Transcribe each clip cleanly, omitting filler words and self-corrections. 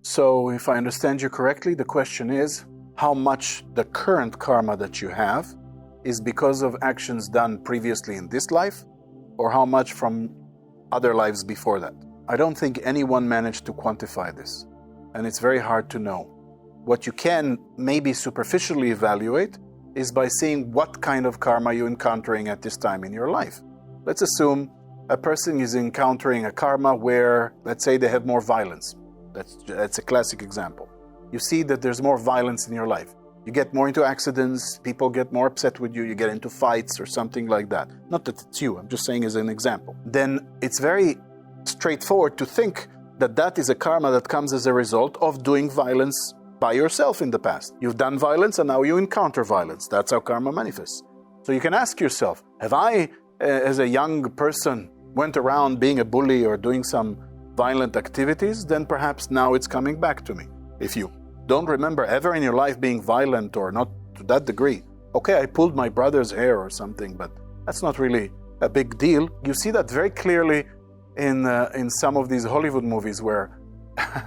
So if I understand you correctly, the question is how much the current karma that you have is because of actions done previously in this life, or how much from other lives before that. I don't think anyone managed to quantify this, and it's very hard to know. What you can maybe superficially evaluate is by seeing what kind of karma you're encountering at this time in your life. Let's assume a person is encountering a karma where, let's say, they have more violence. That's a classic example. You see that there's more violence in your life. You get more into accidents, people get more upset with you, you get into fights or something like that. Not that it's you, I'm just saying as an example. Then it's very straightforward to think that that is a karma that comes as a result of doing violence by yourself in the past. You've done violence and now you encounter violence. That's how karma manifests. So you can ask yourself, have I, as a young person, went around being a bully or doing some violent activities? Then perhaps now it's coming back to me. If you don't remember ever in your life being violent or not to that degree, okay, I pulled my brother's hair or something, but that's not really a big deal. You see that very clearly in some of these Hollywood movies where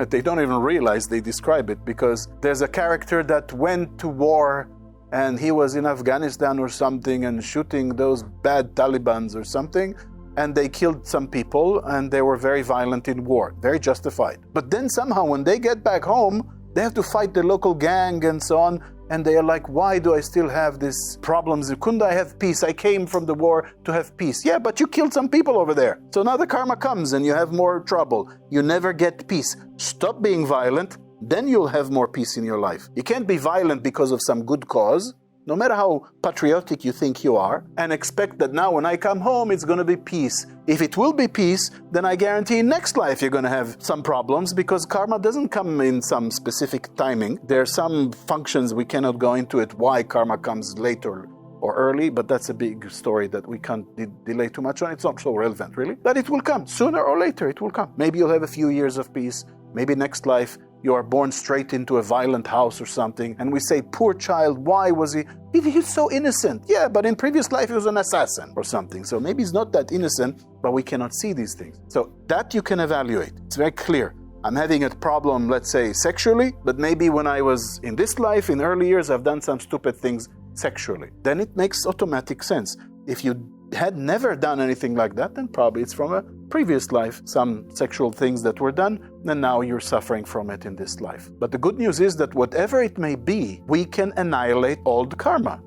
they don't even realize they describe it, because there's a character that went to war and he was in Afghanistan or something and shooting those bad Talibans or something, and they killed some people and they were very violent in war, very justified. But then somehow when they get back home, they have to fight the local gang and so on, and they are like, why do I still have these problems? Couldn't I have peace? I came from the war to have peace. Yeah, but you killed some people over there. So now the karma comes and you have more trouble. You never get peace. Stop being violent, then you'll have more peace in your life. You can't be violent because of some good cause, no matter how patriotic you think you are, and expect that now when I come home, it's going to be peace. If it will be peace, then I guarantee next life you're going to have some problems, because karma doesn't come in some specific timing. There are some functions, we cannot go into it, why karma comes later or early, but that's a big story that we can't delay too much on. It's not so relevant, really. But it will come. Sooner or later, it will come. Maybe you'll have a few years of peace. Maybe next life, you are born straight into a violent house or something, and we say, poor child, why was he's so innocent. Yeah, but in previous life he was an assassin or something. So maybe he's not that innocent, but we cannot see these things. So that you can evaluate. It's very clear. I'm having a problem, let's say, sexually, but maybe when I was in this life, in early years, I've done some stupid things sexually. Then it makes automatic sense. If you had never done anything like that, then probably it's from a previous life, some sexual things that were done, and now you're suffering from it in this life. But the good news is that whatever it may be, we can annihilate old karma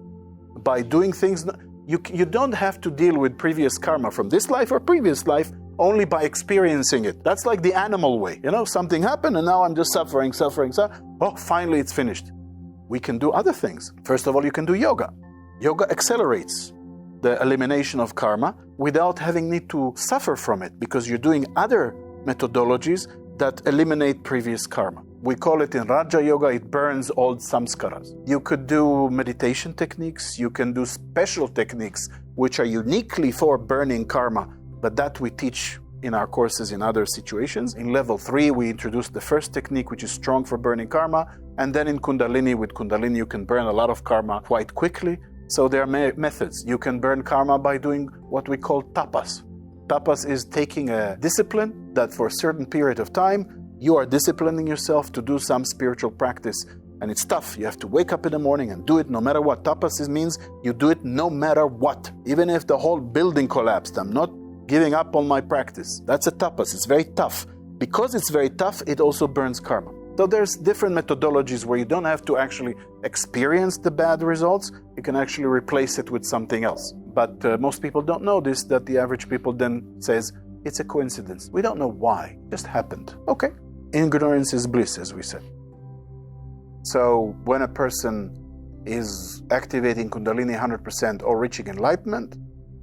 by doing things. You don't have to deal with previous karma from this life or previous life only by experiencing it. That's like the animal way. Something happened and now I'm just suffering. Oh, finally it's finished. We can do other things. First of all, you can do yoga. Yoga accelerates the elimination of karma without having need to suffer from it, because you're doing other methodologies that eliminate previous karma. We call it in Raja Yoga, it burns old samskaras. You could do meditation techniques, you can do special techniques which are uniquely for burning karma, but that we teach in our courses in other situations. In level 3, we introduced the first technique, which is strong for burning karma, and then in Kundalini, with Kundalini you can burn a lot of karma quite quickly. So there are methods. You can burn karma by doing what we call tapas. Tapas is taking a discipline that for a certain period of time, you are disciplining yourself to do some spiritual practice. And it's tough. You have to wake up in the morning and do it no matter what. Tapas means you do it no matter what. Even if the whole building collapsed, I'm not giving up on my practice. That's a tapas. It's very tough. Because it's very tough, it also burns karma. So there's different methodologies where you don't have to actually experience the bad results. You can actually replace it with something else. But most people don't know this, that the average people then says, it's a coincidence. We don't know why. It just happened. Okay. Ignorance is bliss, as we said. So when a person is activating Kundalini 100% or reaching enlightenment,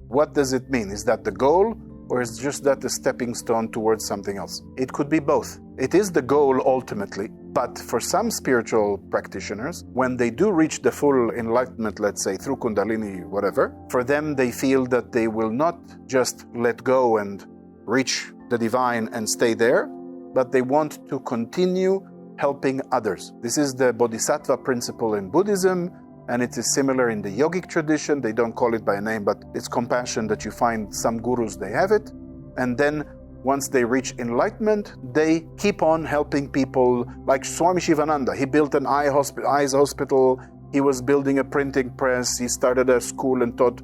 what does it mean? Is that the goal, or is just that a stepping stone towards something else? It could be both. It is the goal ultimately, but for some spiritual practitioners, when they do reach the full enlightenment, let's say through Kundalini, whatever, for them they feel that they will not just let go and reach the divine and stay there, but they want to continue helping others. This is the Bodhisattva principle in Buddhism, and it is similar in the yogic tradition. They don't call it by a name, but it's compassion that you find some gurus, they have it. And then once they reach enlightenment, they keep on helping people. Like Swami Shivananda, he built an eyes hospital, he was building a printing press, he started a school and taught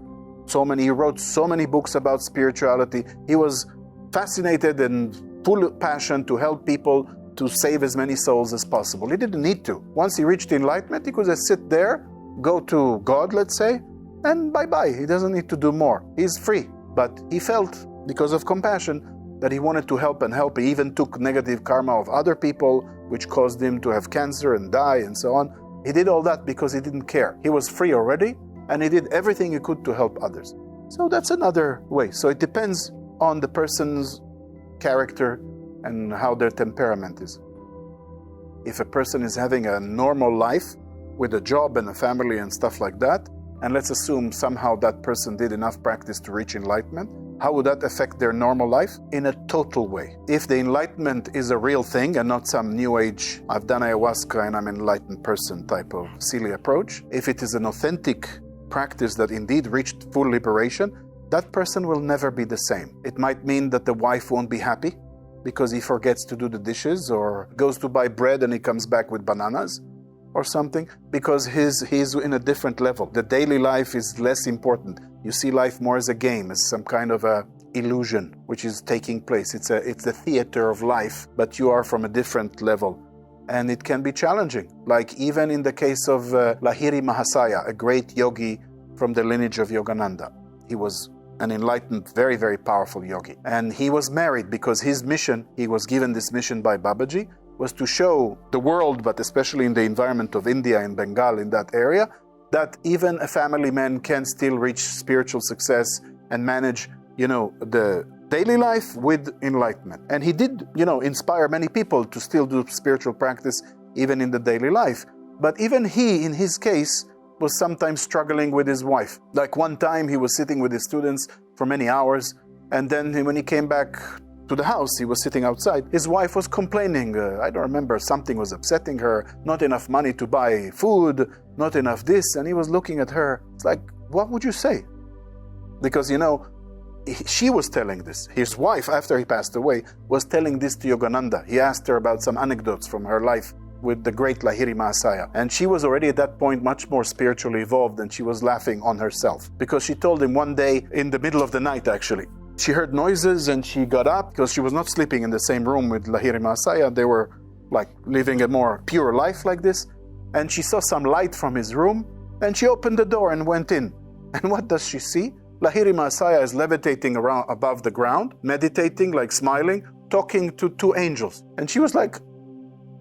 he wrote so many books about spirituality. He was fascinated and full of passion to help people to save as many souls as possible. He didn't need to. Once he reached enlightenment, he could just sit there, go to God, let's say, and bye-bye. He doesn't need to do more. He's free. But he felt, because of compassion, that he wanted to help and help. He even took negative karma of other people, which caused him to have cancer and die and so on. He did all that because he didn't care. He was free already, and he did everything he could to help others. So that's another way. So it depends on the person's character and how their temperament is. If a person is having a normal life with a job and a family and stuff like that, and let's assume somehow that person did enough practice to reach enlightenment, how would that affect their normal life? In a total way. If the enlightenment is a real thing and not some new age, I've done ayahuasca and I'm an enlightened person type of silly approach, if it is an authentic practice that indeed reached full liberation, that person will never be the same. It might mean that the wife won't be happy because he forgets to do the dishes, or goes to buy bread and he comes back with bananas or something, because he's in a different level. The daily life is less important. You see life more as a game, as some kind of a illusion which is taking place. It's the theater of life, but you are from a different level. And it can be challenging. Like even in the case of Lahiri Mahasaya, a great yogi from the lineage of Yogananda. He was an enlightened, very, very powerful yogi. And he was married because his mission, he was given this mission by Babaji, was to show the world, but especially in the environment of India and Bengal, in that area, that even a family man can still reach spiritual success and manage, the daily life with enlightenment. And he did, inspire many people to still do spiritual practice even in the daily life. But even he, in his case, was sometimes struggling with his wife. Like one time he was sitting with his students for many hours, and then when he came back to the house, he was sitting outside, his wife was complaining, I don't remember, something was upsetting her, not enough money to buy food, not enough this, and he was looking at her. It's like, what would you say? Because, she was telling this. His wife, after he passed away, was telling this to Yogananda. He asked her about some anecdotes from her life with the great Lahiri Mahasaya. And she was already at that point much more spiritually evolved, and she was laughing on herself. Because she told him one day, in the middle of the night actually, she heard noises and she got up, because she was not sleeping in the same room with Lahiri Mahasaya. They were like living a more pure life like this. And she saw some light from his room, and she opened the door and went in. And what does she see? Lahiri Mahasaya is levitating around above the ground, meditating, like smiling, talking to two angels. And she was like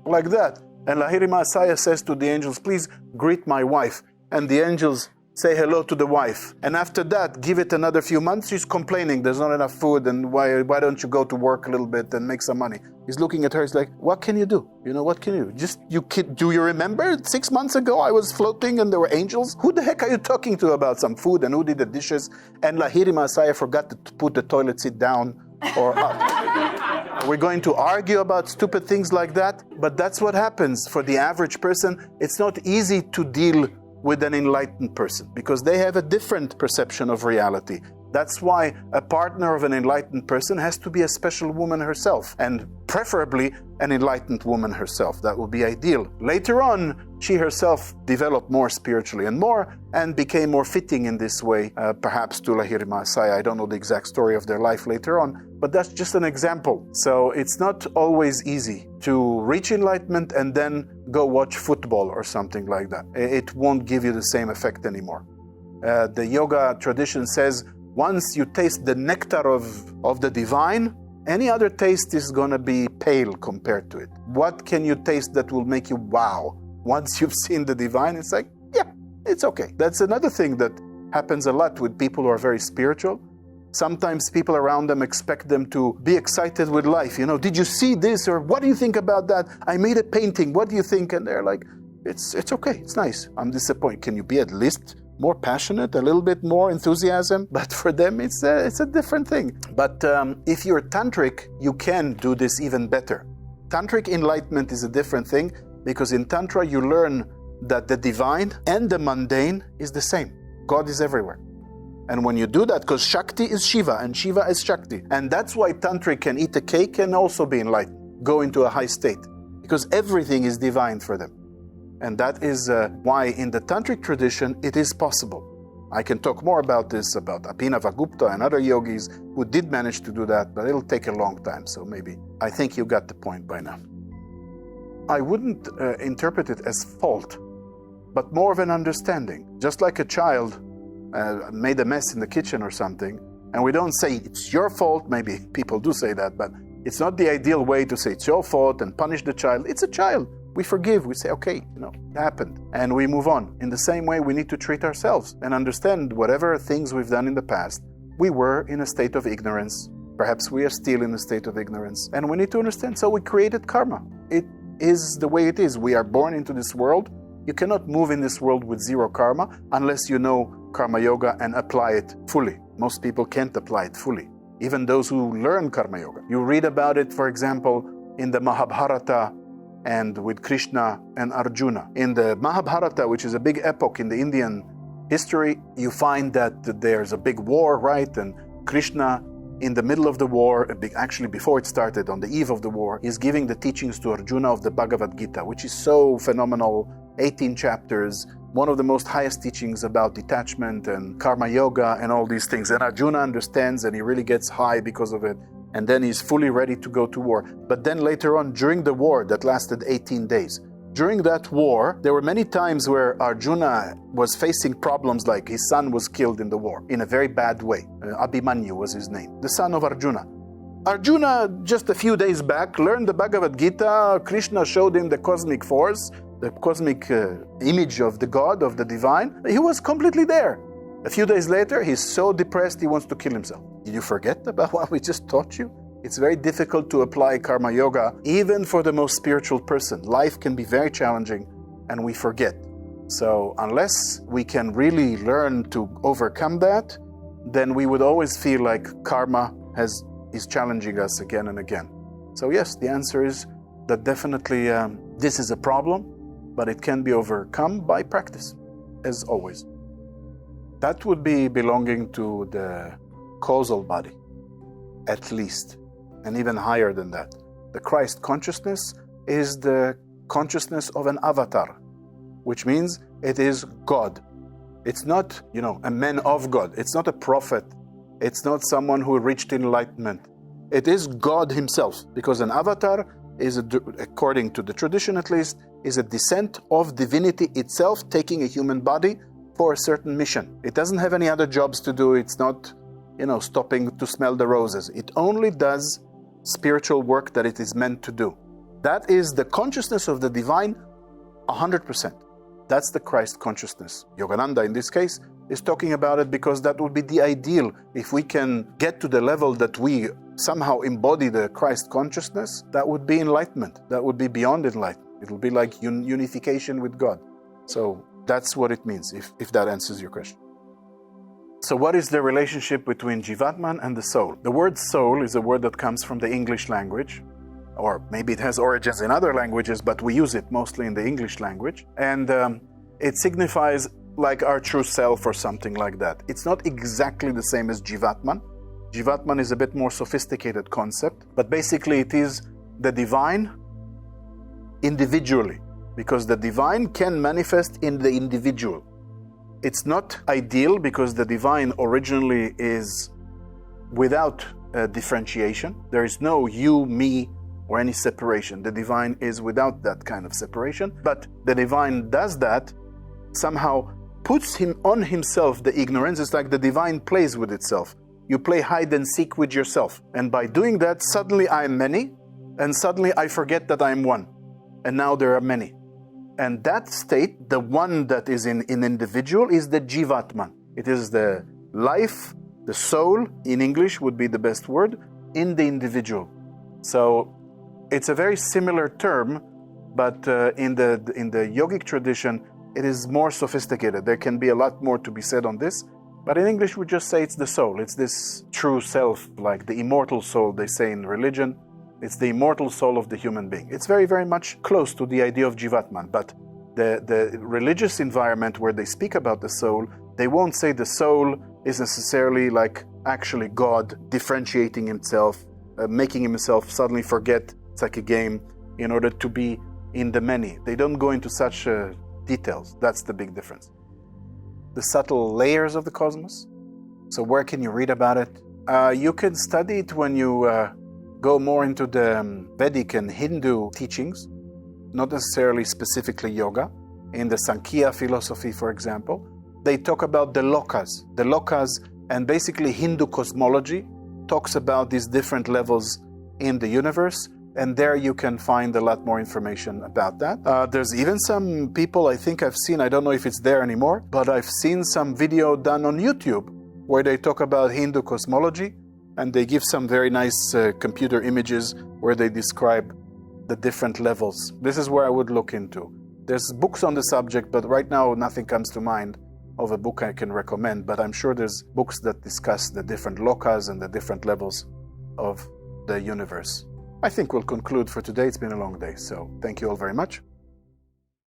that. And Lahiri Mahasaya says to the angels, please greet my wife. And the angels say hello to the wife. And after that, give it another few months, she's complaining there's not enough food, and why don't you go to work a little bit and make some money? He's looking at her, he's like, what can you do? What can you do? Do you remember 6 months ago I was floating and there were angels? Who the heck are you talking to about some food, and who did the dishes? And Lahiri Mahasaya forgot to put the toilet seat down or up. We're going to argue about stupid things like that, but that's what happens. For the average person, it's not easy to deal with an enlightened person because they have a different perception of reality. That's why a partner of an enlightened person has to be a special woman herself, and preferably an enlightened woman herself. That would be ideal. Later on, she herself developed more spiritually and became more fitting in this way, perhaps to Lahiri Mahasaya. I don't know the exact story of their life later on, but that's just an example. So it's not always easy to reach enlightenment and then go watch football or something like that. It won't give you the same effect anymore. The yoga tradition says, once you taste the nectar of the divine, any other taste is going to be pale compared to it. What can you taste that will make you wow? Once you've seen the divine, it's like, yeah, it's okay. That's another thing that happens a lot with people who are very spiritual. Sometimes people around them expect them to be excited with life. Did you see this? Or what do you think about that? I made a painting. What do you think? And they're like, it's okay. It's nice. I'm disappointed. Can you be at least more passionate, a little bit more enthusiasm? But for them, it's a different thing. But if you're tantric, you can do this even better. Tantric enlightenment is a different thing, because in Tantra you learn that the divine and the mundane is the same. God is everywhere. And when you do that, because Shakti is Shiva and Shiva is Shakti. And that's why Tantric can eat a cake and also be enlightened, go into a high state. Because everything is divine for them. And that is why in the Tantric tradition, it is possible. I can talk more about this, about Abhinavagupta and other yogis who did manage to do that, but it'll take a long time. So maybe, I think you got the point by now. I wouldn't interpret it as fault, but more of an understanding. Just like a child made a mess in the kitchen or something, and we don't say it's your fault. Maybe people do say that, but it's not the ideal way to say it's your fault and punish the child. It's a child. We forgive. We say, okay, it happened, and we move on. In the same way, we need to treat ourselves and understand whatever things we've done in the past. We were in a state of ignorance. Perhaps we are still in a state of ignorance, and we need to understand. So we created karma. It is the way it is. We are born into this world. You cannot move in this world with zero karma unless you know karma yoga and apply it fully. Most people can't apply it fully, even those who learn karma yoga. You read about it, for example, in the Mahabharata and with Krishna and Arjuna. In the Mahabharata, which is a big epoch in the Indian history, you find that there's a big war, right? And Krishna, in the middle of the war, actually before it started, on the eve of the war, is giving the teachings to Arjuna of the Bhagavad Gita, which is so phenomenal, 18 chapters, one of the most highest teachings about detachment and karma yoga and all these things. And Arjuna understands, and he really gets high because of it. And then he's fully ready to go to war. But then later on, during the war that lasted 18 days, during that war, there were many times where Arjuna was facing problems, like his son was killed in the war in a very bad way. Abhimanyu was his name, the son of Arjuna. Arjuna, just a few days back, learned the Bhagavad Gita. Krishna showed him the cosmic force, the cosmic image of the God, of the divine. He was completely there. A few days later, he's so depressed he wants to kill himself. Did you forget about what we just taught you? It's very difficult to apply karma yoga, even for the most spiritual person. Life can be very challenging, and we forget. So unless we can really learn to overcome that, then we would always feel like karma is challenging us again and again. So yes, the answer is that definitely this is a problem, but it can be overcome by practice, as always. That would be belonging to the causal body, at least, and even higher than that. The Christ consciousness is the consciousness of an avatar, which means it is God. It's not, a man of God. It's not a prophet. It's not someone who reached enlightenment. It is God himself, because an avatar is, according to the tradition at least, is a descent of divinity itself taking a human body for a certain mission. It doesn't have any other jobs to do. It's not, stopping to smell the roses. It only does spiritual work that it is meant to do. That is the consciousness of the divine 100%. That's the Christ consciousness. Yogananda, in this case, is talking about it because that would be the ideal. If we can get to the level that we somehow embody the Christ consciousness, that would be enlightenment. That would be beyond enlightenment. It will be like unification with God. So that's what it means, if that answers your question. So what is the relationship between Jivatman and the soul? The word soul is a word that comes from the English language, or maybe it has origins in other languages, but we use it mostly in the English language. And it signifies like our true self or something like that. It's not exactly the same as Jivatman. Jivatman is a bit more sophisticated concept, but basically it is the divine individually, because the divine can manifest in the individual. It's not ideal because the divine originally is without differentiation. There is no you, me, or any separation. The divine is without that kind of separation. But the divine does that, somehow puts him on himself the ignorance. It's like the divine plays with itself. You play hide and seek with yourself. And by doing that, suddenly I am many, and suddenly I forget that I am one. And now there are many. And that state, the one that is in individual, is the Jivatman. It is the life, the soul, in English would be the best word, in the individual. So it's a very similar term, but in the yogic tradition, it is more sophisticated. There can be a lot more to be said on this. But in English, we just say it's the soul. It's this true self, like the immortal soul, they say in religion. It's the immortal soul of the human being. It's very, very much close to the idea of Jivatman. But the religious environment where they speak about the soul, they won't say the soul is necessarily like actually God differentiating himself, making himself suddenly forget it's like a game in order to be in the many. They don't go into such details. That's the big difference. The subtle layers of the cosmos. So where can you read about it? You can study it when you go more into the Vedic and Hindu teachings, not necessarily specifically yoga. In the Sankhya philosophy, for example, they talk about the lokas. The lokas, and basically Hindu cosmology talks about these different levels in the universe, and there you can find a lot more information about that. There's even some people I think I've seen, I don't know if it's there anymore, but I've seen some video done on YouTube where they talk about Hindu cosmology, and they give some very nice computer images where they describe the different levels. This is where I would look into. There's books on the subject, but right now nothing comes to mind of a book I can recommend, but I'm sure there's books that discuss the different lokas and the different levels of the universe. I think we'll conclude for today. It's been a long day, so thank you all very much.